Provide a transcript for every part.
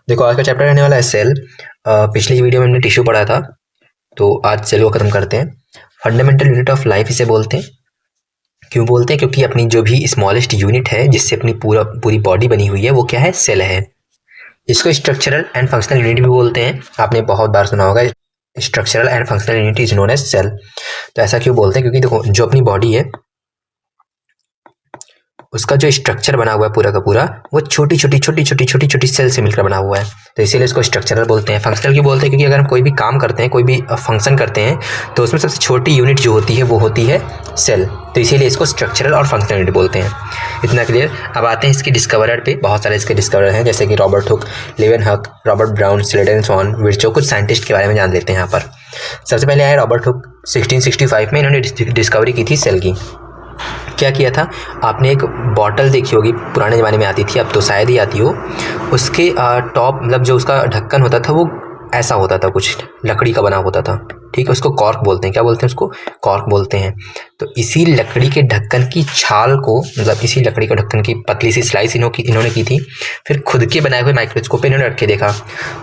देखो आज का चैप्टर रहने वाला है सेल। पिछली वीडियो में हमने टिश्यू पढ़ा था, तो आज सेल को खत्म करते हैं। फंडामेंटल यूनिट ऑफ लाइफ इसे बोलते हैं। क्यों बोलते हैं? क्योंकि अपनी जो भी स्मॉलेस्ट यूनिट है जिससे अपनी पूरी बॉडी बनी हुई है वो क्या है? सेल है। इसको स्ट्रक्चरल एंड फंक्शनल यूनिट भी बोलते हैं। आपने बहुत बार सुना होगा structural and functional unit is known as cell. तो ऐसा क्यों बोलते हैं? क्योंकि देखो जो अपनी बॉडी है उसका जो स्ट्रक्चर बना हुआ है पूरा का पूरा वो छोटी छोटी सेल से मिलकर बना हुआ है, तो इसीलिए इसको स्ट्रक्चरल बोलते हैं। फंक्शनल क्यों बोलते हैं? क्योंकि अगर हम कोई भी काम करते हैं, कोई भी फंक्शन करते हैं, तो उसमें सबसे छोटी यूनिट जो होती है वो होती है सेल, तो इसीलिए इसको स्ट्रक्चरल और फंक्शनल यूनिट बोलते हैं। इतना क्लियर। अब आते हैं इसके डिस्कवरर पे। बहुत सारे इसके डिस्कवरर हैं, जैसे कि Robert Hooke, Leeuwenhoek, Robert Brown, Schleiden Schwann, Virchow. कुछ साइंटिस्ट के बारे में जान लेते हैं यहाँ पर। सबसे पहले आया रॉबर्ट हुक। 1665 में इन्होंने डिस्कवरी की थी सेल की। क्या किया था? आपने एक बॉटल देखी होगी, पुराने ज़माने में आती थी, अब तो शायद ही आती हो। उसके टॉप मतलब जो उसका ढक्कन होता था वो ऐसा होता था, कुछ लकड़ी का बना होता था, ठीक है। उसको कॉर्क बोलते हैं। क्या बोलते हैं उसको? कॉर्क बोलते हैं। तो इसी लकड़ी के ढक्कन की छाल को, मतलब इसी लकड़ी के ढक्कन की पतली सी स्लाइस इन्होंने की थी। फिर खुद के बनाए हुए माइक्रोस्कोप पे इन्होंने रख के देखा,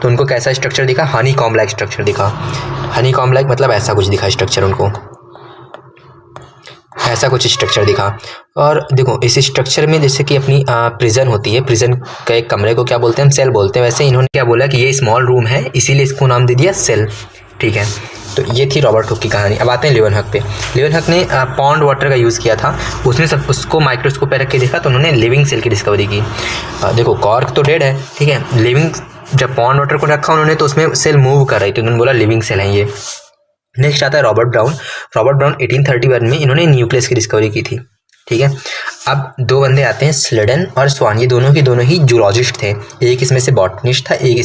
तो उनको कैसा स्ट्रक्चर दिखा? हनी कॉम्ब लाइक स्ट्रक्चर दिखा। हनी कॉम्ब लाइक मतलब ऐसा कुछ दिखा स्ट्रक्चर उनको, ऐसा कुछ स्ट्रक्चर दिखा। और देखो इस स्ट्रक्चर में जैसे कि अपनी प्रिजन होती है, प्रिजन का एक कमरे को क्या बोलते हैं? हम सेल बोलते हैं। वैसे इन्होंने क्या बोला कि ये स्मॉल रूम है, इसीलिए इसको नाम दे दिया सेल, ठीक है। तो ये थी रॉबर्ट हुक की कहानी। अब आते हैं लेवेनहक पे। लेवेनहक ने पॉन्ड वाटर का यूज़ किया था। उसने सब उसको माइक्रोस्कोप पे रख के देखा, तो उन्होंने लिविंग सेल की डिस्कवरी की। देखो कॉर्क तो डेड है, ठीक है। लिविंग, जब पॉन्ड वाटर को रखा उन्होंने तो उसमें सेल मूव कर रही थी, उन्होंने बोला लिविंग सेल है ये। नेक्स्ट आता है रॉबर्ट ब्राउन। रॉबर्ट ब्राउन 1831 में इन्होंने न्यूक्लियस की डिस्कवरी की थी, ठीक है। अब दो बंदे आते हैं, स्लेडन और स्वान। ये दोनों के दोनों ही जूलॉजिस्ट थे। एक इसमें से बॉटनिस्ट था, एक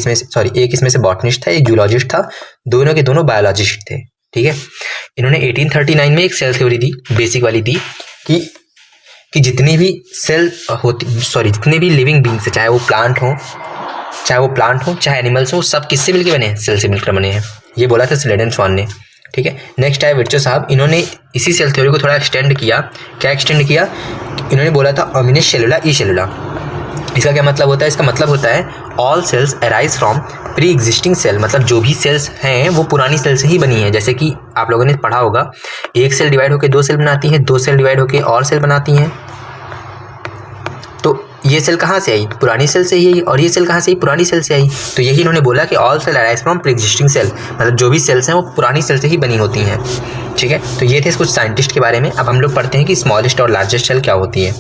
इसमें से बॉटनिस्ट था, एक जूलॉजिस्ट था। दोनों के दोनों बायोलॉजिस्ट थे, ठीक है। इन्होंने 1839 में एक सेल थ्योरी दी, बेसिक वाली दी, कि जितनी भी सेल होती, जितने भी लिविंग बींग्स है, चाहे वो प्लांट हो चाहे एनिमल्स हो, सब किससे मिलकर बने हैं? सेल से मिलकर बने हैं। ये बोला था स्लेडन स्वान ने, ठीक है। नेक्स्ट है विर्चो साहब। इन्होंने इसी सेल थ्योरी को थोड़ा एक्सटेंड किया। क्या एक्सटेंड किया? इन्होंने बोला था अमिनिश सेलुला ई सेलुला। इसका क्या मतलब होता है? इसका मतलब होता है all cells arise from pre existing cell. मतलब जो भी सेल्स हैं वो पुरानी सेल से ही बनी है। जैसे कि आप लोगों ने पढ़ा होगा, एक सेल डिवाइड होकर दो सेल बनाती है, दो सेल डिवाइड होकर और सेल बनाती हैं। तो ये सेल कहाँ से आई? पुरानी सेल से ही आई। और ये सेल कहाँ से आई? पुरानी सेल से आई। तो यही इन्होंने बोला कि all cell arise from pre existing cell, मतलब जो भी सेल्स हैं वो पुरानी सेल से ही बनी होती हैं, ठीक है। तो ये थे कुछ साइंटिस्ट के बारे में। अब हम लोग पढ़ते हैं कि स्मॉलेस्ट और लार्जेस्ट सेल क्या होती है।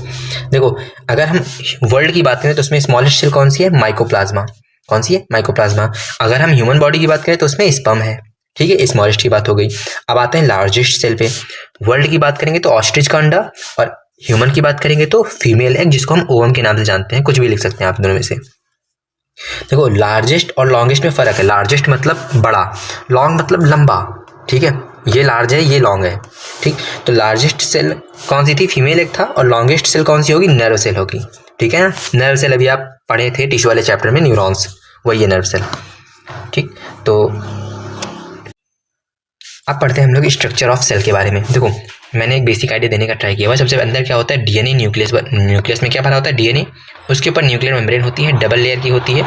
देखो अगर हम वर्ल्ड की बात करें तो उसमें स्मॉलेस्ट सेल कौन सी है? माइकोप्लाज्मा। कौन सी है? माइकोप्लाज्मा। अगर हम ह्यूमन बॉडी की बात करें तो उसमें स्पर्म है, ठीक है। स्मॉलेस्ट की बात हो गई। अब आते हैं लार्जेस्ट सेल पे। वर्ल्ड की बात करेंगे तो ऑस्ट्रिच का अंडा, और ह्यूमन की बात करेंगे तो फीमेल एग, जिसको हम ओवम के नाम से जानते हैं। कुछ भी लिख सकते हैं आप दोनों में से। देखो लार्जेस्ट और लॉन्गेस्ट में फर्क है। लार्जेस्ट मतलब बड़ा, लॉन्ग मतलब लंबा, ठीक है। ये लार्ज है, ये लॉन्ग है, ठीक। तो लार्जेस्ट सेल कौन सी थी? फीमेल एग था। और लॉन्गेस्ट सेल कौन सी होगी? नर्व सेल होगी, ठीक है ना। नर्व सेल अभी आप पढ़े थे टिश्यू वाले चैप्टर में, न्यूरॉन्स, वही है नर्व सेल, ठीक। तो अब पढ़ते हैं हम लोग स्ट्रक्चर ऑफ सेल के बारे में। देखो मैंने एक बेसिक आइडिया देने का ट्राई किया हुआ। सबसे अंदर क्या होता है? DNA nucleus. न्यूक्लियस में क्या भरा होता है? डीएनए। उसके ऊपर न्यूक्लियर मेम्ब्रेन होती है, डबल लेयर की होती है।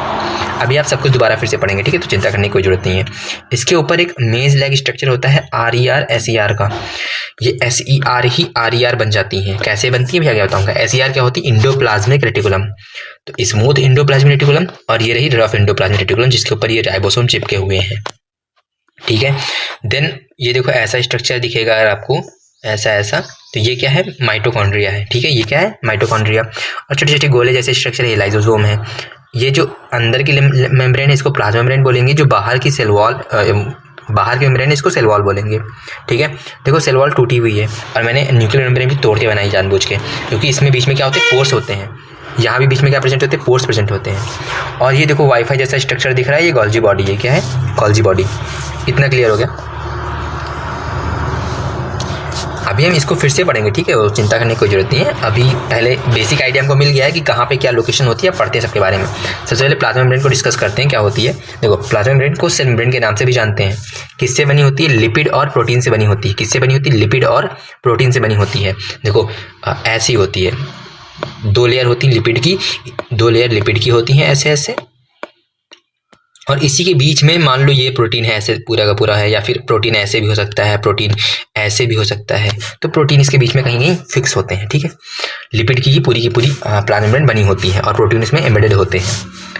अभी आप सब कुछ दोबारा फिर से पढ़ेंगे, ठीक है, तो चिंता करने की कोई जरूरत नहीं है। इसके ऊपर एक मेज लैग स्ट्रक्चर होता है, RER SER का। ये SER ही RER बन जाती है। कैसे बनती है भैया क्या बताऊंगा। SER क्या होती है? Endoplasmic reticulum. तो स्मूथ इंडोप्लाज्मिक रेटिकुलम, और ये रही रफ इंडोप्लाज्मिक रेटिकुलम, जिसके ऊपर ये राइबोसोम चिपके हुए हैं, ठीक है। देन ये देखो ऐसा स्ट्रक्चर दिखेगा अगर आपको, ऐसा, तो ये क्या है? माइटोकॉन्ड्रिया है, ठीक है। ये क्या है? माइटोकॉन्ड्रिया। और छोटे छोटे गोले जैसे स्ट्रक्चर है, लाइसोसोम है। ये जो अंदर की मेम्ब्रेन है इसको प्लाज्मा मेम्ब्रेन बोलेंगे। जो बाहर की सेल वॉल, बाहर की मेम्ब्रेन है इसको सेल वॉल बोलेंगे, ठीक है। देखो सेल वॉल टूटी हुई है, और मैंने न्यूक्लियर मेम्ब्रेन भी तोड़ के बनाई जानबूझ के, क्योंकि इसमें बीच में क्या होते हैं? पोर्स होते हैं। यहाँ भी बीच में क्या प्रेजेंट होते हैं? पोर्स प्रेजेंट होते हैं। और ये देखो वाईफाई जैसा स्ट्रक्चर दिख रहा है, ये गोल्जी बॉडी है। क्या है? Golgi body. इतना क्लियर हो गया। अभी हम इसको फिर से पढ़ेंगे, ठीक है, वो चिंता करने की कोई जरूरत नहीं है। अभी पहले बेसिक आइडिया हमको मिल गया है कि कहाँ पे क्या लोकेशन होती है, पढ़ते हैं सबके बारे में। सबसे पहले प्लाज्मा मेम्ब्रेन को डिस्कस करते हैं क्या होती है। देखो प्लाज्मा मेम्ब्रेन को सेल मेम्ब्रेन के नाम से भी जानते हैं। किससे बनी होती है? लिपिड और प्रोटीन से बनी होती है। किससे बनी होती है? लिपिड और प्रोटीन से बनी होती है। देखो ऐसी होती है, दो लेयर होती है लिपिड की, दो लेयर लिपिड की होती हैं ऐसे ऐसे, और इसी के बीच में मान लो ये प्रोटीन है, ऐसे पूरा का पूरा है, या फिर प्रोटीन ऐसे भी हो सकता है, प्रोटीन ऐसे भी हो सकता है, तो प्रोटीन इसके बीच में कहीं कहीं फिक्स होते हैं, ठीक है। लिपिड की पूरी प्लाज्मा मेम्ब्रेन बनी होती है और प्रोटीन इसमें एम्बेडेड होते हैं,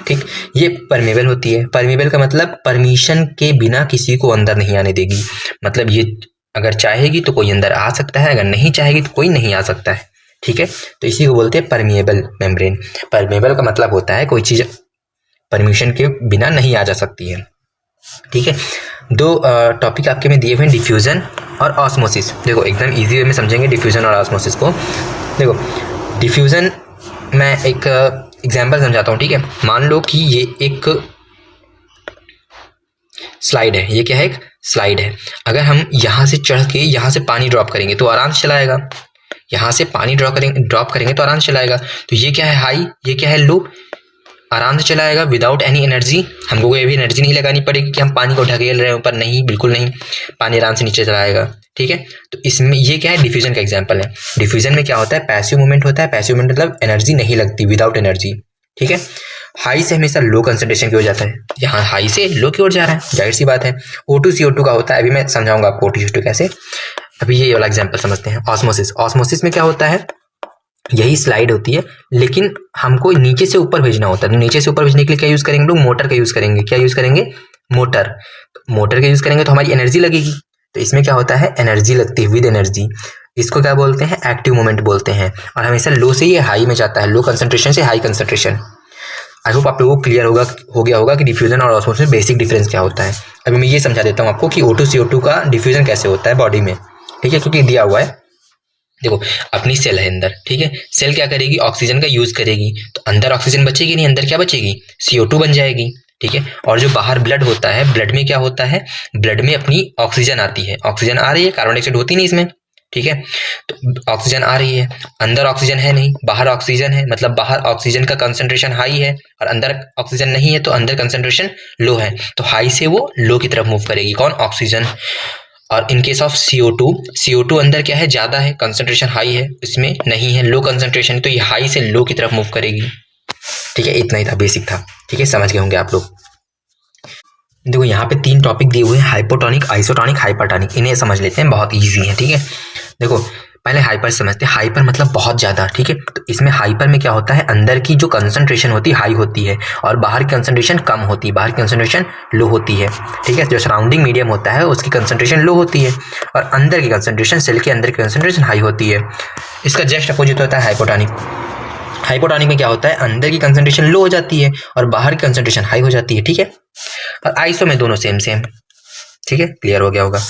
ठीक। ये परमेबल होती है। परमेबल का मतलब परमिशन के बिना किसी को अंदर नहीं आने देगी, मतलब ये अगर चाहेगी तो कोई अंदर आ सकता है, अगर नहीं चाहेगी तो कोई नहीं आ सकता है, ठीक है। तो इसी को बोलते हैं परमिएबल मेम्ब्रेन। परमेबल का मतलब होता है कोई चीज़ परमिशन के बिना नहीं आ जा सकती है, ठीक है। दो टॉपिक आपके में दिए हुए हैं, डिफ्यूज़न और ऑस्मोसिस। देखो एकदम इजी वे में समझेंगे डिफ्यूज़न और ऑस्मोसिस को। देखो डिफ्यूज़न मैं एक एग्जांपल समझाता हूँ, ठीक है। मान लो कि ये एक स्लाइड है, ये क्या है, एक स्लाइड है। अगर हम यहाँ से चढ़ के यहाँ से पानी ड्रॉप करेंगे तो आराम से चलाएगा, यहाँ से पानी ड्रॉप करेंगे तो आराम से चलाएगा। तो ये क्या है, हाई, ये क्या है, लो, आराम से चलाएगा विदाउट एनी एनर्जी। हमको कोई भी एनर्जी नहीं लगानी पड़ेगी कि हम पानी को ढकेल रहे हैं ऊपर, नहीं, बिल्कुल नहीं, पानी आराम से नीचे चलाएगा, ठीक है। तो इसमें ये क्या है, डिफ्यूजन का एग्जांपल है। डिफ्यूजन में क्या होता है, पैसिव मूवमेंट होता है। पैसिव मूवमेंट मतलब एनर्जी नहीं लगती, विदाउट एनर्जी, ठीक है। हाई से हमेशा लो कंसंट्रेशन की ओर जाता है, यहाँ हाई से लो की ओर जा रहा है, जाहिर सी बात है। O2 CO2 का होता है, अभी मैं समझाऊंगा आपको O2 CO2 कैसे। अभी ये वाला एग्जाम्पल समझते हैं, ऑस्मोसिस। ऑस्मोसिस में क्या होता है, यही स्लाइड होती है, लेकिन हमको नीचे से ऊपर भेजना होता है। तो नीचे से ऊपर भेजने के लिए क्या यूज करेंगे लोग, मोटर का यूज करेंगे। क्या यूज करेंगे, मोटर। मोटर का यूज करेंगे तो हमारी एनर्जी लगेगी। तो इसमें क्या होता है, एनर्जी लगती है, विद एनर्जी। इसको क्या बोलते हैं, एक्टिव मूवमेंट बोलते हैं। और हमेशा लो से ये हाई में जाता है, लो कंसंट्रेशन से हाई कंसंट्रेशन। आई होप आप लोगों को क्लियर हो गया होगा कि डिफ्यूजन और ऑस्मोसिस में बेसिक डिफरेंस क्या होता है। अभी मैं ये समझा देता हूँ आपको कि O2 CO2 का डिफ्यूजन कैसे होता है बॉडी में, ठीक है, क्योंकि दिया हुआ है। देखो अपनी सेल है अंदर, ठीक है। सेल क्या करेगी, ऑक्सीजन का यूज करेगी, तो अंदर ऑक्सीजन बचेगी नहीं, अंदर क्या बचेगी, CO2 बन जाएगी, ठीक है। और जो बाहर ब्लड होता है, ब्लड में क्या होता है, ब्लड में अपनी ऑक्सीजन आती है, ऑक्सीजन आ रही है, कार्बन डाइऑक्साइड होती नहीं इसमें, ठीक है। तो ऑक्सीजन आ रही है, अंदर ऑक्सीजन है नहीं, बाहर ऑक्सीजन है, मतलब बाहर ऑक्सीजन का कंसंट्रेशन हाई है और अंदर ऑक्सीजन नहीं है, तो अंदर कंसंट्रेशन लो है। तो हाई से वो लो की तरफ मूव करेगी, कौन, ऑक्सीजन। और इन केस ऑफ CO2 अंदर क्या है, ज़्यादा है, कंसंट्रेशन हाई है, इसमें नहीं है, लो कंसंट्रेशन, तो ये हाई से लो की तरफ मूव करेगी, ठीक है। इतना ही था, बेसिक था, ठीक है, समझ गए होंगे आप लोग। देखो यहाँ पे 3 टॉपिक दिए हुए हैं, हाइपोटोनिक, आइसोटोनिक, हाइपरटोनिक। इन्हें समझ लेते हैं, बहुत ईजी है, ठीक है। देखो पहले हाइपर समझते हैं। हाइपर मतलब बहुत ज़्यादा, ठीक है। तो इसमें हाइपर में क्या होता है, अंदर की जो कंसंट्रेशन होती है हाई होती है और बाहर की कंसंट्रेशन कम होती है, बाहर की कंसंट्रेशन लो होती है, ठीक है। जो सराउंडिंग मीडियम होता है उसकी कंसंट्रेशन लो होती है और अंदर की कंसंट्रेशन, सेल के अंदर की कंसंट्रेशन हाई होती है। इसका जस्ट अपोजिट होता है हाइपोटोनिक। हाइपोटोनिक में क्या होता है, अंदर की कंसंट्रेशन लो हो जाती है और बाहर की कंसंट्रेशन हाई हो जाती है, ठीक है। और आइसो में दोनों सेम, ठीक है, क्लियर हो गया होगा।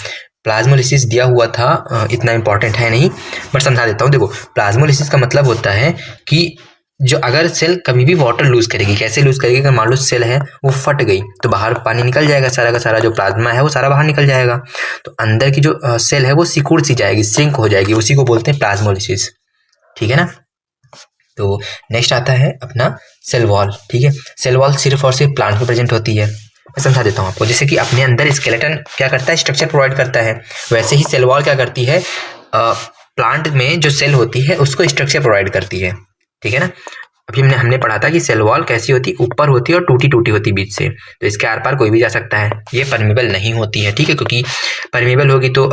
प्लाज्मोलिसिस दिया हुआ था, इतना इंपॉर्टेंट है नहीं, बट समझा देता हूँ। देखो प्लाज्मोलिसिस का मतलब होता है कि जो अगर सेल कभी भी वाटर लूज करेगी, कैसे लूज करेगी, अगर मान लो सेल है वो फट गई तो बाहर पानी निकल जाएगा, सारा का सारा जो प्लाज्मा है वो सारा बाहर निकल जाएगा। तो अंदर की जो सेल है वो सिकुड़ सी जाएगी, श्रिंक हो जाएगी, उसी को बोलते हैं प्लाज्मोलिसिस, ठीक है ना। तो नेक्स्ट आता है अपना सेल वॉल, ठीक है। सेल वॉल सिर्फ और सिर्फ प्लांट में प्रेजेंट होती है। मैं समझा देता हूँ आपको, जैसे कि अपने अंदर स्केलेटन क्या करता है, स्ट्रक्चर प्रोवाइड करता है, वैसे ही सेल वॉल क्या करती है, प्लांट में जो सेल होती है उसको स्ट्रक्चर प्रोवाइड करती है, ठीक है ना। अभी हमने पढ़ा था कि सेल वॉल कैसी होती है, ऊपर होती है और टूटी टूटी होती है बीच से, तो इसके आर पार कोई भी जा सकता है। ये परमेबल नहीं होती है, ठीक है, क्योंकि परमेबल होगी तो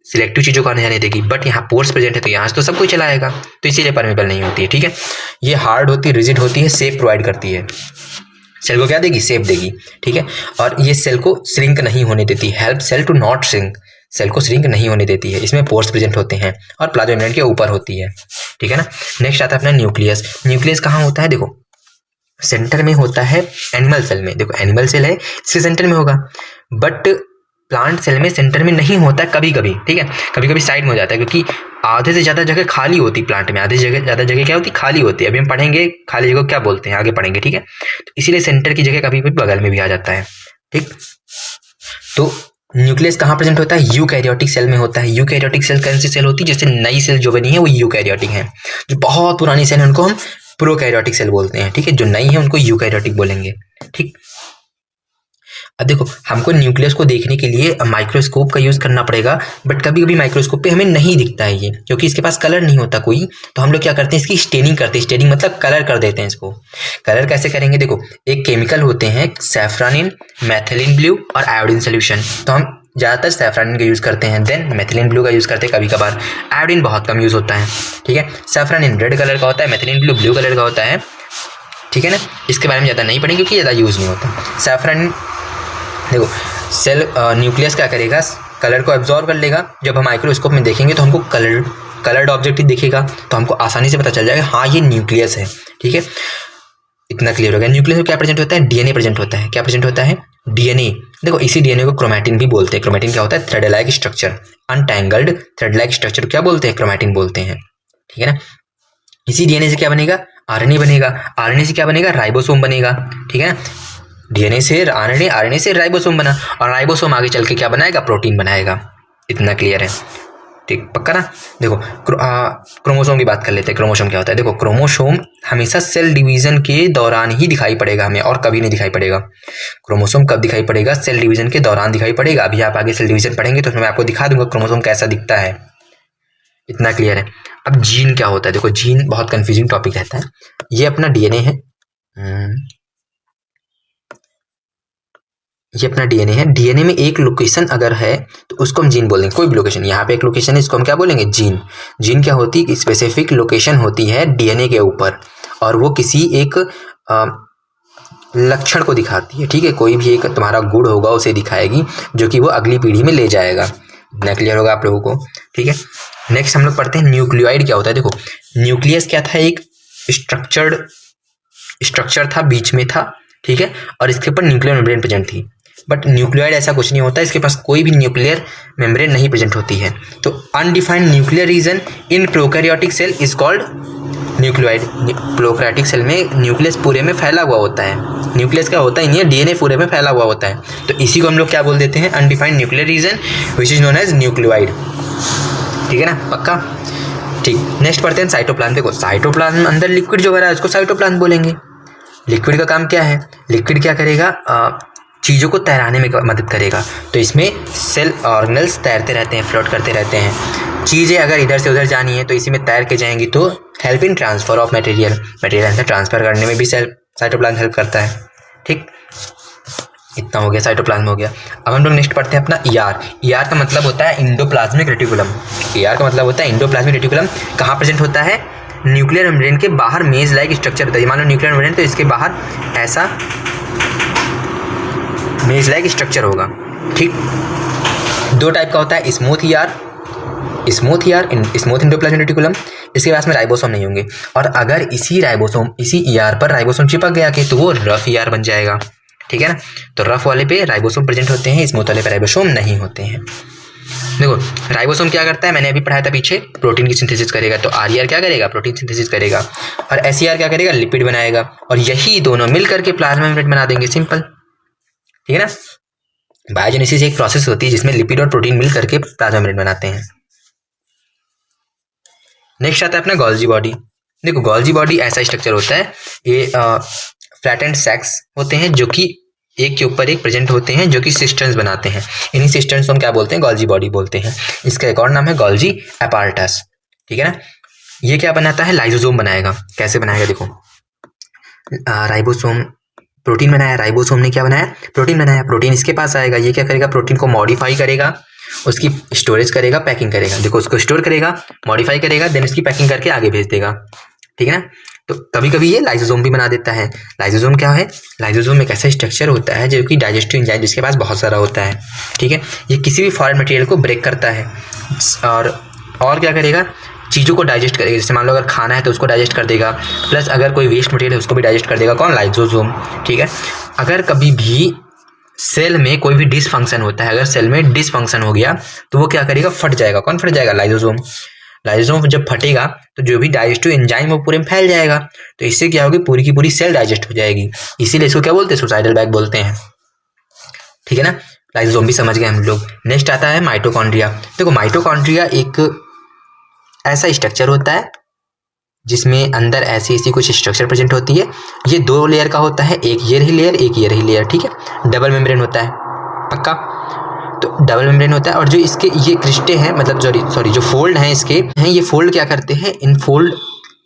सिलेक्टिव चीज़ों को आने जाने देगी, बट यहाँ पोर्स प्रेजेंट है तो यहाँ से तो सब कुछ चला आएगा, तो इसीलिए परमेबल नहीं होती है, ठीक है। ये हार्ड होती है, रिजिड होती है, शेप प्रोवाइड करती है, सेल को क्या देगी, शेप देगी, ठीक है। और ये सेल को श्रिंक नहीं होने देती, help cell to not shrink, cell को श्रिंक नहीं होने देती है। इसमें पोर्स प्रेजेंट होते हैं और प्लाज्मा मेम्ब्रेन के ऊपर होती है, ठीक है ना। नेक्स्ट आता है अपना न्यूक्लियस। न्यूक्लियस कहाँ होता है, देखो सेंटर में होता है एनिमल सेल में। देखो एनिमल सेल है, इसके सेंटर में होगा, बट प्लांट सेल में सेंटर में नहीं होता है, कभी कभी, ठीक है, कभी कभी साइड में हो जाता है, क्योंकि आधे से ज़्यादा जगह खाली होती प्लांट में, आधे से ज़्यादा जगह क्या होती, खाली होती है। अभी हम पढ़ेंगे खाली जगह क्या बोलते हैं, आगे पढ़ेंगे, ठीक है। तो इसीलिए सेंटर की जगह कभी कभी बगल में भी आ जाता है, ठीक। तो न्यूक्लियस कहाँ प्रेजेंट होता है, यूकैरियोटिक सेल में होता है। यूकैरियोटिक सेल कौन सी सेल होती है, जैसे नई सेल जो बनी है वो यूकैरियोटिक है, जो बहुत पुरानी सेल है उनको हम प्रोकैरियोटिक सेल बोलते हैं, ठीक है। जो नई है उनको यूकैरियोटिक बोलेंगे, ठीक। अब देखो हमको न्यूक्लियस को देखने के लिए माइक्रोस्कोप का यूज करना पड़ेगा, बट कभी कभी माइक्रोस्कोप पे हमें नहीं दिखता है ये, क्योंकि इसके पास कलर नहीं होता कोई। तो हम लोग क्या करते हैं, इसकी स्टेनिंग करते हैं। स्टेनिंग मतलब कलर कर देते हैं इसको। कलर कैसे करेंगे, देखो एक केमिकल होते हैं सैफ्रानिन, मैथिलीन ब्लू और आयोडीन सोल्यूशन। तो हम ज़्यादातर सैफ्रानिन का यूज़ करते हैं, देन मैथिलीन ब्लू का यूज़ करते हैं कभी कभार। आयोडीन बहुत कम यूज़ होता है, ठीक है। सैफ्रानिन रेड कलर का होता है, मैथिलीन ब्लू ब्लू कलर का होता है, ठीक है ना। इसके बारे में ज़्यादा नहीं पढ़ेंगे क्योंकि ज़्यादा यूज़ नहीं होता। सैफ्रानिन देखो सेल न्यूक्लियस क्या करेगा, कलर को एब्जॉर्ब कर लेगा। जब हम माइक्रोस्कोप में देखेंगे तो हमको कलर्ड ऑब्जेक्ट ही दिखेगा, तो हमको आसानी से पता चल जाएगा हाँ ये न्यूक्लियस है, ठीक है। इतना क्लियर हो गया। न्यूक्लियस में क्या प्रेजेंट होता है, डीएनए प्रेजेंट होता है। क्या प्रेजेंट होता है, डीएनए। देखो इसी डीएनए को क्रोमैटिन भी बोलते हैं। क्रोमैटिन क्या होता है, thread like structure. Untangled thread like structure क्या बोलते हैं, क्रोमैटिन बोलते हैं, ठीक है ना। इसी डीएनए से क्या बनेगा, आरएनए बनेगा। आरएनए से क्या बनेगा, राइबोसोम बनेगा, ठीक है ना। डीएनए से आरएनए, आरएनए से राइबोसोम बना, और राइबोसोम आगे चल के क्या बनाएगा, प्रोटीन बनाएगा। इतना क्लियर है, ठीक, पक्का ना। देखो क्रोमोसोम की बात कर लेते हैं। क्रोमोसोम क्या होता है, देखो क्रोमोसोम हमेशा सेल डिवीजन के दौरान ही दिखाई पड़ेगा हमें, और कभी नहीं दिखाई पड़ेगा। क्रोमोसोम कब दिखाई पड़ेगा, सेल डिवीजन के दौरान दिखाई पड़ेगा। अभी आप आगे सेल डिवीजन पढ़ेंगे तो मैं आपको दिखा दूंगा क्रोमोसोम कैसा दिखता है। इतना क्लियर है। अब जीन क्या होता है, देखो जीन बहुत कंफ्यूजिंग टॉपिक रहता है। ये अपना डीएनए है, ये अपना डीएनए है। डीएनए में एक लोकेशन अगर है तो उसको हम जीन बोलेंगे। कोई भी लोकेशन, यहाँ पे एक लोकेशन है, इसको हम क्या बोलेंगे, जीन। जीन क्या होती है, स्पेसिफिक लोकेशन होती है डीएनए के ऊपर, और वो किसी एक लक्षण को दिखाती है, ठीक है। कोई भी एक तुम्हारा गुण होगा उसे दिखाएगी, जो कि वो अगली पीढ़ी में ले जाएगा। इतना क्लियर होगा आप लोगों को, ठीक है। नेक्स्ट हम लोग पढ़ते हैं न्यूक्लियोइड क्या होता है। देखो न्यूक्लियस क्या था, एक स्ट्रक्चर था, बीच में था, ठीक है, और इसके ऊपर न्यूक्लियर मेम्ब्रेन प्रेजेंट थी। बट न्यूक्लियोइड ऐसा कुछ नहीं होता, इसके पास कोई भी न्यूक्लियर मेम्ब्रेन नहीं प्रेजेंट होती है। तो undefined nuclear region in prokaryotic cell is called nucleoid. Prokaryotic cell में न्यूक्लियस पूरे में फैला हुआ होता है। न्यूक्लियस क्या होता ही नहीं है, डीएनए पूरे में फैला हुआ होता है। तो इसी को हम लोग क्या बोल देते हैं, undefined nuclear region which is known as nucleoid, ठीक है ना, पक्का, ठीक। नेक्स्ट पढ़ते हैं साइटोप्लाज्म। देखो साइटोप्लाज्म अंदर लिक्विड जो भरा है उसको साइटोप्लाज्म बोलेंगे। लिक्विड का काम क्या है, लिक्विड क्या करेगा, चीज़ों को तैराने में मदद करेगा। तो इसमें सेल ऑर्गेनल्स तैरते रहते हैं, फ्लोट करते रहते हैं। चीज़ें अगर इधर से उधर जानी है तो इसी में तैर के जाएंगी, तो help in transfer of material, material से ट्रांसफर करने में भी साइटोप्लाज्म हेल्प करता है, ठीक। इतना हो गया, साइटोप्लाज्म हो गया। अब हम लोग नेक्स्ट पढ़ते हैं अपना ईआर। ईआर का मतलब होता है इंडोप्लाज्मिक रेटिकुलम। ईआर का मतलब होता है इंडोप्लाज्मिक रेटिकुलम। कहाँ प्रेजेंट होता है, न्यूक्लियर मेम्ब्रेन के बाहर मेज लाइक स्ट्रक्चर होता है। मान लो न्यूक्लियर मेम्ब्रेन, तो इसके बाहर ऐसा मेज लाइक स्ट्रक्चर होगा, ठीक। दो टाइप का होता है, smooth ER, smooth endoplasmic reticulum. इसके पास में राइबोसोम नहीं होंगे, और अगर इसी ईआर पर राइबोसोम चिपक गया कि तो वो रफ ईआर बन जाएगा, ठीक है ना। तो रफ वाले पे राइबोसोम प्रेजेंट होते हैं, स्मूथ वाले पे राइबोसोम नहीं होते हैं। देखो राइबोसोम क्या करता है, मैंने अभी पढ़ाया था पीछे, प्रोटीन की सिंथेसिस करेगा। तो आरईआर क्या करेगा, प्रोटीन सिंथेसिस करेगा, और एसईआर क्या करेगा, लिपिड बनाएगा। और यही दोनों मिल करके प्लाज्मा मेम्ब्रेन बना देंगे, सिंपल, ठीक है ना। बायोजेनेसिस एक प्रोसेस होती है जिसमें लिपिड और प्रोटीन मिल करके प्लाज्मा मेम्ब्रेन बनाते हैं। नेक्स्ट आता है अपना गोल्जी बॉडी। देखो गोल्जी बॉडी ऐसा स्ट्रक्चर होता है, ये फ्लैटेंड सैक्स होते हैं जो कि एक के ऊपर एक प्रेजेंट होते हैं, जो कि सिस्टर्न्स बनाते हैं। इन्हीं सिस्टर्न्स को हम क्या बोलते हैं, गोल्जी बॉडी बोलते हैं। इसका एक और नाम है गोल्जी एपार्टस, ठीक है ना। ये क्या बनाता है, लाइसोसोम बनाएगा। कैसे बनाएगा, देखो राइबोसोम प्रोटीन बनाया, राइबोसोम ने क्या बनाया, प्रोटीन बनाया। प्रोटीन इसके पास आएगा, ये क्या करेगा, प्रोटीन को मॉडिफाई करेगा, उसकी स्टोरेज करेगा, पैकिंग करेगा। देखो उसको स्टोर करेगा, मॉडिफाई करेगा, देन उसकी पैकिंग करके आगे भेज देगा, ठीक है ना। तो कभी कभी ये लाइसोसोम भी बना देता है। लाइसोसोम क्या है, लाइसोसोम एक ऐसा स्ट्रक्चर होता है जो कि डाइजेस्टिव एंजाइम जिसके पास बहुत सारा होता है, ठीक है। ये किसी भी फॉरेन मटेरियल को ब्रेक करता है, और क्या करेगा, चीज़ों को डाइजेस्ट करेगा। जैसे मान लो अगर खाना है तो उसको डाइजेस्ट कर देगा, प्लस अगर कोई वेस्ट मटेरियल है उसको भी डाइजेस्ट कर देगा। कौन, लाइसोसोम, ठीक है। अगर कभी भी सेल में कोई भी डिसफंक्शन होता है, अगर सेल में डिसफंक्शन हो गया तो वो क्या करेगा, फट जाएगा। कौन फट जाएगा, लाइसोसोम। लाइसोसोम जब फटेगा तो जो भी डाइजेस्टिव एंजाइम वो पूरे में फैल जाएगा, तो इससे क्या होगी, पूरी की पूरी सेल डाइजेस्ट हो जाएगी। इसीलिए इसको क्या बोलते हैं, सुसाइडल बैग बोलते हैं, ठीक है ना। लाइसोसोम भी समझ गए हम लोग। नेक्स्ट आता है माइटोकॉन्ड्रिया। देखो माइटोकॉन्ड्रिया एक ऐसा स्ट्रक्चर होता है जिसमें अंदर ऐसी ऐसी कुछ स्ट्रक्चर प्रेजेंट होती है। ये 2 लेयर का होता है, एक ये रही लेयर, एक ये रही लेयर, ठीक है। डबल मेम्ब्रेन होता है पक्का। तो डबल मेम्ब्रेन होता है और जो इसके ये क्रिस्टे हैं, मतलब सॉरी जो फोल्ड हैं इसके हैं, ये फोल्ड क्या करते हैं, इन फोल्ड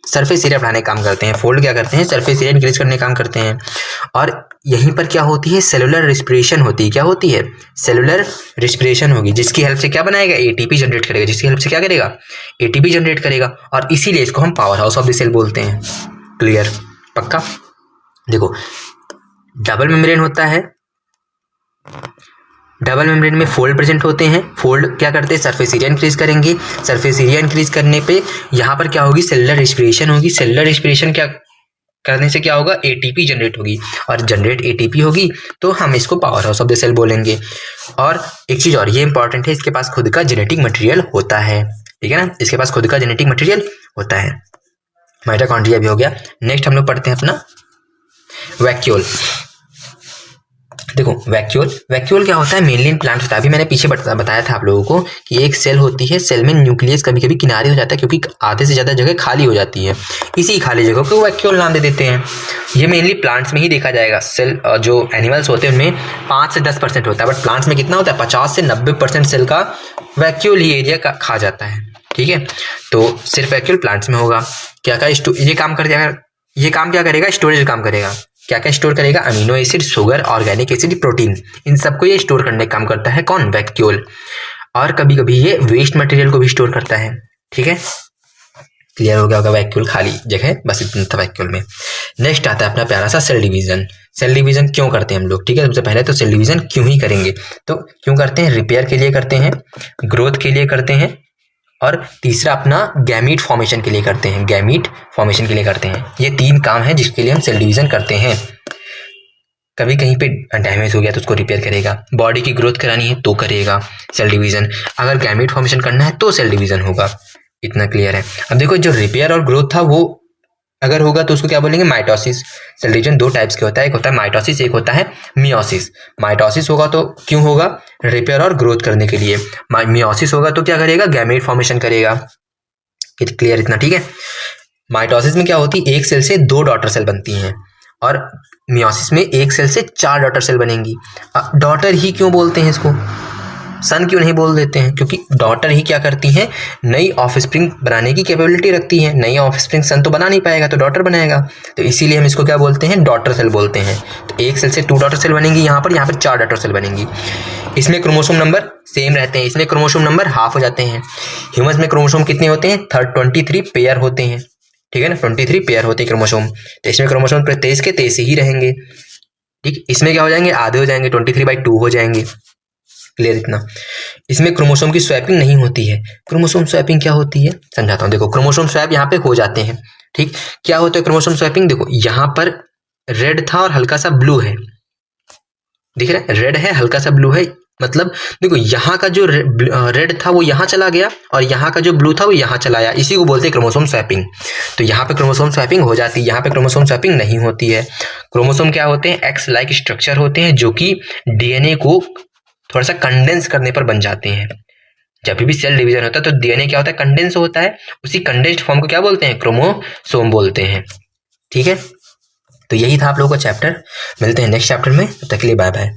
सरफेस एरिया बढ़ाने का काम करते हैं। फोल्ड क्या करते हैं, सरफेस एरिया इंक्रीज करने का काम करते हैं। और यहीं पर क्या होती है, सेलुलर रिस्पिरेशन होती है। क्या होती है, सेलुलर रिस्पिरेशन होगी, जिसकी हेल्प से क्या बनाएगा, एटीपी जनरेट करेगा, जिसकी हेल्प से क्या करेगा, एटीपी जनरेट करेगा। और इसीलिए इसको हम power house of the cell बोलते हैं। क्लियर, पक्का। देखो डबल मेम्ब्रेन होता है, डबल मेम्ब्रेन में फोल्ड प्रेजेंट होते हैं। फोल्ड क्या करते हैं, सरफेस एरिया इंक्रीज करेंगे। सरफेस एरिया इंक्रीज करने पे यहाँ पर क्या होगी, सेलुलर रिस्पिरेशन होगी। सेलुलर रिस्पिरेशन क्या करने से क्या होगा, एटीपी जनरेट होगी। और जनरेट एटीपी होगी तो हम इसको power house of the cell बोलेंगे। और एक चीज और ये इंपॉर्टेंट है, इसके पास खुद का जेनेटिक मटेरियल होता है, ठीक है ना, इसके पास खुद का जेनेटिक मटेरियल होता है। माइटोकॉन्ड्रिया भी हो गया। नेक्स्ट हम लोग पढ़ते हैं अपना वैक्यूल। देखो वैक्यूल क्या होता है, मेनली इन प्लांट्स होता है। अभी मैंने पीछे बताया था आप लोगों को कि एक सेल होती है, सेल में न्यूक्लियस कभी कभी किनारे हो जाता है क्योंकि आधे से ज़्यादा जगह खाली हो जाती है। इसी खाली जगह को वैक्यूल नाम दे देते हैं। ये मेनली प्लांट्स में ही देखा जाएगा। सेल जो एनिमल्स होते हैं उनमें 5 से 10% होता है, बट प्लांट्स में कितना होता है, 50 से 90% सेल का वैक्यूल ही एरिया का खा जाता है, ठीक है। तो सिर्फ वैक्यूल प्लांट्स में होगा। ये काम क्या करेगा, स्टोरेज काम करेगा। क्या क्या स्टोर करेगा, amino acid, sugar, organic acid, protein, इन सबको ये स्टोर करने का काम करता है कौन, वैक्यूल। और कभी कभी ये वेस्ट मटेरियल को भी स्टोर करता है, ठीक है। क्लियर हो गया होगा, वैक्यूल खाली जगह, बस इतना था वैक्यूल में। नेक्स्ट आता है अपना प्यारा सा सेल डिवीजन। सेल डिवीजन क्यों करते हैं हम लोग, ठीक है। सबसे पहले तो सेल डिवीजन क्यों ही करेंगे, तो क्यों करते हैं, रिपेयर के लिए करते हैं, ग्रोथ के लिए करते हैं, और तीसरा अपना गैमीट फॉर्मेशन के लिए करते हैं। गैमीट फॉर्मेशन के लिए करते हैं। ये 3 काम है जिसके लिए हम सेल डिवीजन करते हैं। कभी कहीं पे डैमेज हो गया तो उसको रिपेयर करेगा, बॉडी की ग्रोथ करानी है तो करेगा सेल डिवीजन, अगर गैमीट फॉर्मेशन करना है तो सेल डिवीजन होगा। इतना क्लियर है। अब देखो जो रिपेयर और ग्रोथ था वो अगर होगा तो उसको क्या बोलेंगे, माइटोसिस। सेल डिवीजन 2 टाइप्स के होता है, एक होता है माइटोसिस, एक होता है मियोसिस। माइटोसिस होगा तो क्यों होगा, रिपेयर और ग्रोथ करने के लिए। मियोसिस होगा तो क्या करेगा, गैमेट फॉर्मेशन करेगा। क्लियर इतना, ठीक है। माइटोसिस में क्या होती है, एक सेल से 2 डॉटर सेल बनती हैं, और मियोसिस में एक सेल से 4 डॉटर सेल बनेंगी। डॉटर ही क्यों बोलते हैं इसको, सन क्यों नहीं बोल देते हैं, क्योंकि डॉटर ही क्या करती हैं, नई ऑफस्प्रिंग बनाने की कैपेबिलिटी रखती है। नई ऑफस्प्रिंग सन तो बना नहीं पाएगा तो डॉटर बनाएगा, तो इसीलिए हम इसको क्या बोलते हैं, डॉटर सेल बोलते हैं। तो एक सेल से 2 डॉटर सेल बनेंगी, यहाँ पर 4 डॉटर सेल बनेंगी। इसमें क्रोमोसोम नंबर सेम रहते हैं, इसमें क्रोमोसोम नंबर हाफ हो जाते हैं। ह्यूमंस में क्रोमोसोम कितने होते हैं, 23 पेयर होते हैं, ठीक है ना, 23 पेयर होते हैं क्रोमोसोम। तो इसमें क्रोमोसोम 23 के 23 ही रहेंगे, ठीक। इसमें क्या हो जाएंगे, आधे हो जाएंगे, 23/2 हो जाएंगे। क्लियर इतना। इसमें क्रोमोसोम की स्वैपिंग नहीं होती है। क्रोमोसोम स्वैपिंग क्या होती है समझाता हूँ। देखो क्रोमोसोम स्वैप यहाँ पे हो जाते हैं, ठीक। क्या होता है क्रोमोसोम स्वैपिंग, देखो यहाँ पर रेड था और हल्का सा ब्लू है, दिख रहा है, रेड है हल्का सा ब्लू है, मतलब देखो यहाँ का जो रेड था वो यहाँ चला गया और यहाँ का जो ब्लू था वो यहाँ चला आया, इसी को बोलते हैं क्रोमोसोम स्वैपिंग। तो यहाँ पे क्रोमोसोम स्वैपिंग हो जाती है, यहाँ पे क्रोमोसोम स्वैपिंग नहीं होती है। क्रोमोसोम क्या होते हैं, एक्स लाइक स्ट्रक्चर होते हैं जो कि डीएनए को थोड़ा सा कंडेंस करने पर बन जाते हैं। जब भी सेल डिवीजन होता है तो डीएनए क्या होता है, कंडेंस होता है, उसी कंडेंस्ड फॉर्म को क्या बोलते हैं, क्रोमोसोम बोलते हैं, ठीक है। तो यही था आप लोगों का चैप्टर। मिलते हैं नेक्स्ट चैप्टर में, तब तक के लिए बाय बाय।